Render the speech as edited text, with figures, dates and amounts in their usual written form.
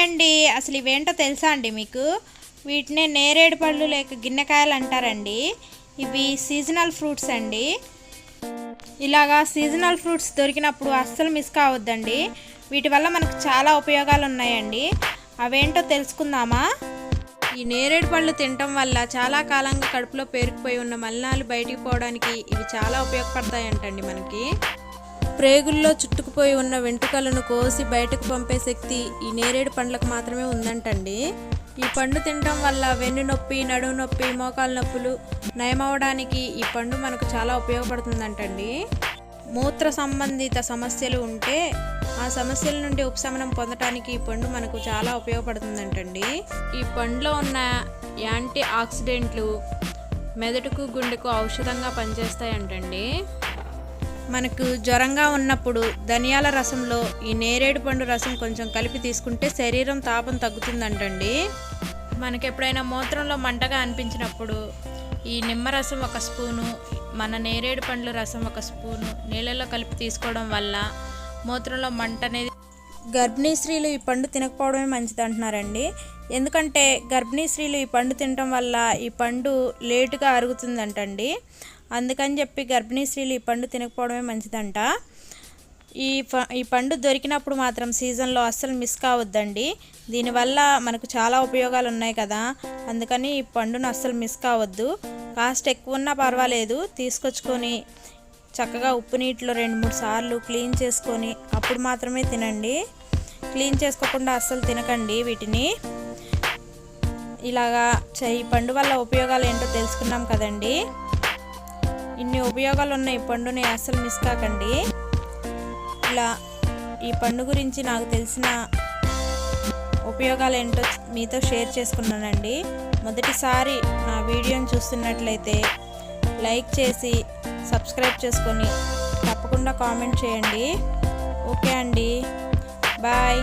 అండి, అసలు ఇవేంటో తెలుసా అండి మీకు? వీటినే నేరేడు పళ్ళు లేక గిన్నెకాయలు అంటారండి. ఇవి సీజనల్ ఫ్రూట్స్ అండి. ఇలాగా సీజనల్ ఫ్రూట్స్ దొరికినప్పుడు అస్సలు మిస్ కావద్దండి. వీటి వల్ల మనకు చాలా ఉపయోగాలు ఉన్నాయండి. అవేంటో తెలుసుకుందామా? ఈ నేరేడు పళ్ళు తినటం వల్ల చాలా కాలంగా కడుపులో పేరుకుపోయి ఉన్న మలినాలు బయటికి పోవడానికి ఇవి చాలా ఉపయోగపడతాయంటండి. మనకి ప్రేగుల్లో చుట్టుకుపోయి ఉన్న వెంట్రుకలను కోసి బయటకు పంపే శక్తి ఈ నేరేడు పండ్లకు మాత్రమే ఉందంటండి. ఈ పండు తినడం వల్ల వెన్ను నొప్పి, నడుము నొప్పి, మోకాలు నొప్పులు నయమవడానికి ఈ పండు మనకు చాలా ఉపయోగపడుతుందంటండి. మూత్ర సంబంధిత సమస్యలు ఉంటే ఆ సమస్యల నుండి ఉపశమనం పొందడానికి ఈ పండు మనకు చాలా ఉపయోగపడుతుందంటండి. ఈ పండులో ఉన్న యాంటీ ఆక్సిడెంట్లు మెదడుకు, గుండెకు ఔషధంగా పనిచేస్తాయంటండి. మనకు జ్వరంగా ఉన్నప్పుడు ధనియాల రసంలో ఈ నేరేడు పండు రసం కొంచెం కలిపి తీసుకుంటే శరీరం తాపం తగ్గుతుందంటండి. మనకు ఎప్పుడైనా మూత్రంలో మంటగా అనిపించినప్పుడు ఈ నిమ్మరసం 1 స్పూను, మన నేరేడు పండ్ల రసం 1 స్పూను నీళ్ళలో కలిపి తీసుకోవడం వల్ల మూత్రంలో మంట అనేది. గర్భిణీ స్త్రీలు ఈ పండు తినకపోవడమే మంచిది అంటున్నారండి. ఎందుకంటే గర్భిణీ స్త్రీలు ఈ పండు తినడం వల్ల ఈ పండు లేటుగా అరుగుతుందంటండి. అందుకని చెప్పి గర్భిణీ స్త్రీలు ఈ పండు తినకపోవడమే మంచిదంట. ఈ పండు దొరికినప్పుడు మాత్రం సీజన్లో అస్సలు మిస్ కావద్దండి. దీనివల్ల మనకు చాలా ఉపయోగాలు ఉన్నాయి కదా, అందుకని ఈ పండును అస్సలు మిస్ కావద్దు. కాస్ట్ ఎక్కువ ఉన్నా పర్వాలేదు, తీసుకొచ్చుకొని చక్కగా ఉప్పు నీటిలో 2-3 సార్లు క్లీన్ చేసుకొని అప్పుడు మాత్రమే తినండి. క్లీన్ చేసుకోకుండా అస్సలు తినకండి వీటిని. ఇలాగా ఈ పండు వల్ల ఉపయోగాలు ఏంటో తెలుసుకున్నాం కదండి. ఇన్ని ఉపయోగాలు ఉన్న ఈ పండుని అస్సలు మిస్ కాకండి. ఇలా ఈ పండు గురించి నాకు తెలిసిన ఉపయోగాలు ఏంటో మీతో షేర్ చేసుకున్నానండి. మొదటిసారి నా వీడియోని చూస్తున్నట్లయితే లైక్ చేసి సబ్స్క్రైబ్ చేసుకొని తప్పకుండా కామెంట్ చేయండి. ఓకే అండి, బాయ్.